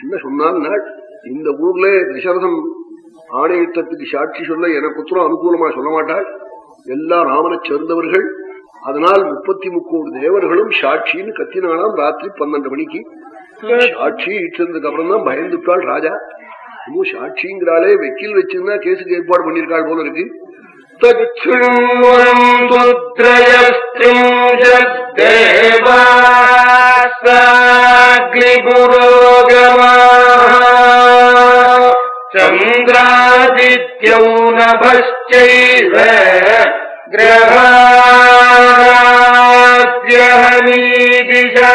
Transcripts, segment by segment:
என்ன சொன்னால் இந்த ஊர்ல தசரதம் ஆணையத்துக்கு சாட்சி சொல்ல எனக்கு உத்தரம் அனுகூலமா சொல்ல மாட்டாள். எல்லா ராமனை சேர்ந்தவர்கள். அதனால் 33 தேவர்களும் சாட்சின்னு கத்தினாலாம். ராத்திரி 12 மணிக்கு சாட்சி இட்டதுக்கு அப்புறம் தான் பயந்துட்டாள் ராஜா. இன்னும் சாட்சிங்கிறாளே வெக்கில் வச்சிருந்தா கேஸுக்கு ஏற்பாடு பண்ணிருக்காள் போல இருக்கு. சந்திராதித்யௌ நபஸ்சைவ கிரகாத்யஹனீதிஷா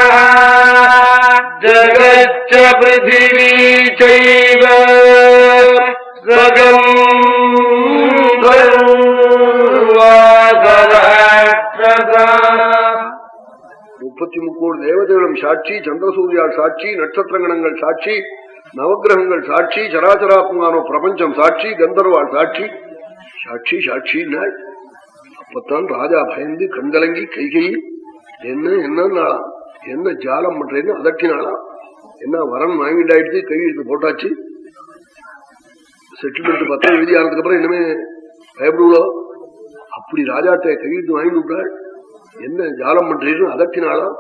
ஜகச்ச பிருத்திவி சைவ சகம் 33 தேவதைகளும் சாட்சி, சந்திரசூரியால் சாட்சி, நட்சத்திரங்கணங்கள் சாட்சி, நவகிரகங்கள் சாட்சி, சராச்சராத்மானோ பிரபஞ்சம் சாட்சி, கந்தர்வாள் சாட்சி. சாட்சி சாட்சின்னாள். அப்பத்தான் ராஜா பயந்து கண்கலங்கி கைகை என்னன்னாலாம், என்ன ஜாலம் பண்றேன்னு அதட்டினாலாம். என்ன வரன் வாங்கிட்டாயிடுச்சு, கையெழுத்து போட்டாச்சு, செட்டில்மெண்ட் பத்திரம் எழுதி ஆனதுக்கு அப்புறம் இனிமே பயப்படுவோ அப்படி ராஜாட்ட கையெழுத்து வாங்கி விட்டாள். என்ன ஜாலம் பண்றீன்னு அதட்டினாலாம்.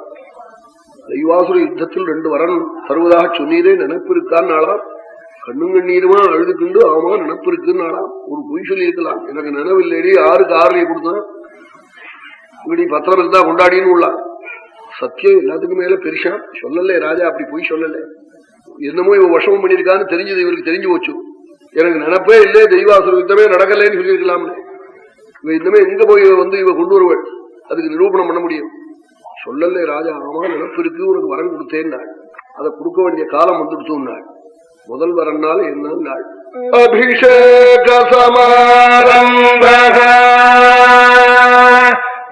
தெய்வாசுர யுத்தத்தில் 2 வரன் தருவதாக சொன்னீரே நினைப்பு இருக்கான்னாலாம். கண்ணும் கண்ணீருமா அழுதுக்குண்டு ஆமா நினைப்பு இருக்குன்னாலாம். ஒரு பொய் சொல்லி இருக்கலாம், எனக்கு நினைவில்லைடி, 6க்கு 6 கொடுத்தான், இப்படி பத்திரம் இருந்தா கொண்டாடின்னு உள்ளான். சத்தியம் எல்லாத்துக்கும் மேல பெருசா சொல்லல ராஜா. அப்படி பொய் சொல்லல. என்னமோ இவன் வசமும் பண்ணிருக்கான்னு தெரிஞ்சது இவருக்கு தெரிஞ்சு போச்சு. எனக்கு நினைப்பே இல்லை, தெய்வாசுர யுத்தமே நடக்கலன்னு சொல்லியிருக்கலாம்னு. இவ இன்னமே எங்க போய் வந்து இவ கொண்டு வருவள், அதுக்கு நிரூபணம் பண்ண முடியும். சொல்லல ராஜா. ஆமா நினப்பு இருக்கு, உனக்கு வரம் கொடுத்தேன்னாள். அதை கொடுக்க வேண்டிய காலம் வந்துடுத்துனாள். முதல் வரனால என்ன நாள் அபிஷேக சமாரம்ப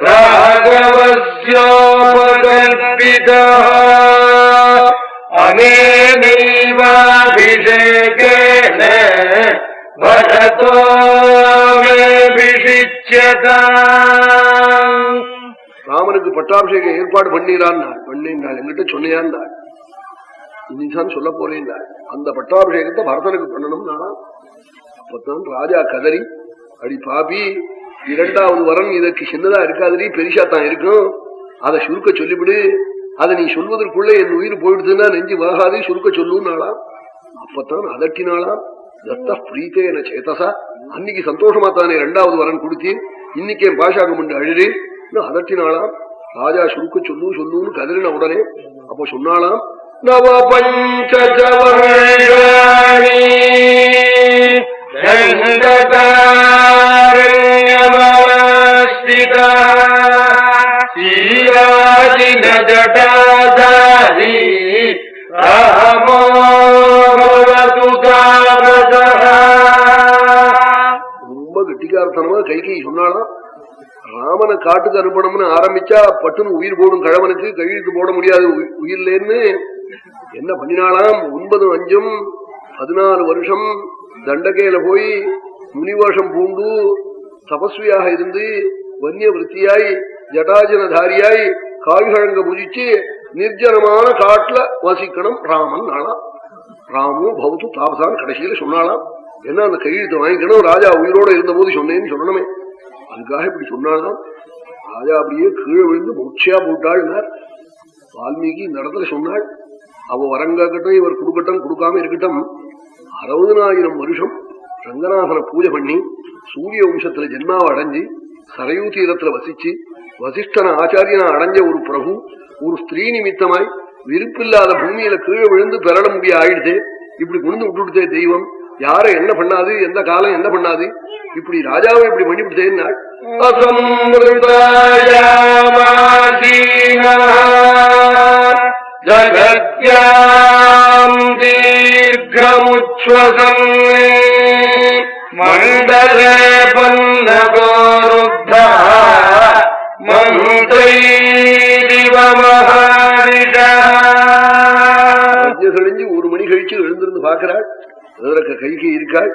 ராகவஸ்யோபகல்பிதா அனேனைவாபிஷேகேன வததோ மேபிஷிச்யதாம். ராமனுக்கு பட்டாபிஷேகம் ஏற்பாடு பண்ணினாள். என்கிட்ட சொன்னியான், இன்னைதான் சொல்ல போறேன். அந்த பட்டாபிஷேகத்தை பரதனுக்கு பண்ணணும்னா அப்பத்தான் ராஜா கதறி, அடி பாபி, 2வது வரன் இதற்கு சின்னதா இருக்காதடி, பெரிசா தான் இருக்கும், அதை சுருக்க சொல்லிவிடு. அதை நீ சொல்வதற்குள்ளே என் உயிர் போயிடுதுன்னா நெஞ்சு வாகாது, சுருக்க சொல்லுனாலாம். அப்பத்தான் அதட்டினாலாம். தத்த பிரீத்தேன சேதசா, அன்னைக்கு சந்தோஷமா தானே 2வது வரன் கொடுத்தேன், இன்னைக்கு என் பாஷாகம் கொண்டு அழுறேன் அதட்டினாலாம். ராஜா சுருக்க சொல்லுன்னு கதறின உடனே அப்ப சொன்னாலாம், நவ பஞ்சவர்ஷாணி தண்டகாரண்யமஸ்திதா சீராஜின ஜடாதாரி ராமோ பவது தாவதஹ. ரொம்ப கெட்டிக்காரத்தனமா கைகை சொன்னாலாம். ராமனை காட்டுக்கு அனுப்பணும்னு ஆரம்பிச்சா பட்டுன்னு உயிர் போடும் கழவனுக்கு கையெழுத்து போட முடியாது உயிர்லேன்னு என்ன பண்ணினாலாம். 9 5 14 வருஷம் தண்டகையில போய் முனிவேஷம் பூண்டு தபஸ்வியாக இருந்து வன்னிய விருத்தியாய் ஜடாஜனதாரியாய் காய்கழங்க புஜிச்சு நிர்ஜனமான காட்டுல வசிக்கணும் ராமன் நாளாம். ராமு பௌத்து தாபசான் கடைசியில சொன்னாலாம். என்ன அந்த கையெழுத்து வாங்கிக்கணும், ராஜா உயிரோட இருந்த போது சொன்னேன்னு சொல்லணுமே, அதுக்காக இப்படி சொன்னாலாம். ராஜா அப்படியே கீழே விழுந்து மூச்சையா போட்டாள். வால்மீகி இந்த இடத்துல சொன்னாள், அவ வரங்கட்டும் இவர் கொடுக்கட்டும் கொடுக்காம இருக்கட்டும், 60,000 வருஷம் ரங்கநாதனை பூஜை பண்ணி சூரிய வம்சத்துல ஜென்மாவை அடைஞ்சு சரையூ தீரத்துல வசிச்சு வசிஷ்டன ஆச்சாரியனா அடைஞ்ச ஒரு பிரபு ஒரு ஸ்திரீ நிமித்தமாய் விருப்பில்லாத பூமியில கீழே விழுந்து பெறட முடிய ஆயிடுதே, இப்படி கொண்டு விட்டுடுதே தெய்வம், யார என்ன பண்ணாது, எந்த காலம் என்ன பண்ணாது, இப்படி ராஜாவை இப்படி பண்ணிவிட்டேன்னா ஜகத்யாம் தீர்க்கமுச்வசம் மண்டலே பன்னகோருத்தா மந்தைரிவ மகாரிஷா. ஒரு மணி கழிச்சு எழுந்திருந்து பார்க்கிறாள். கைகை இருக்காள்.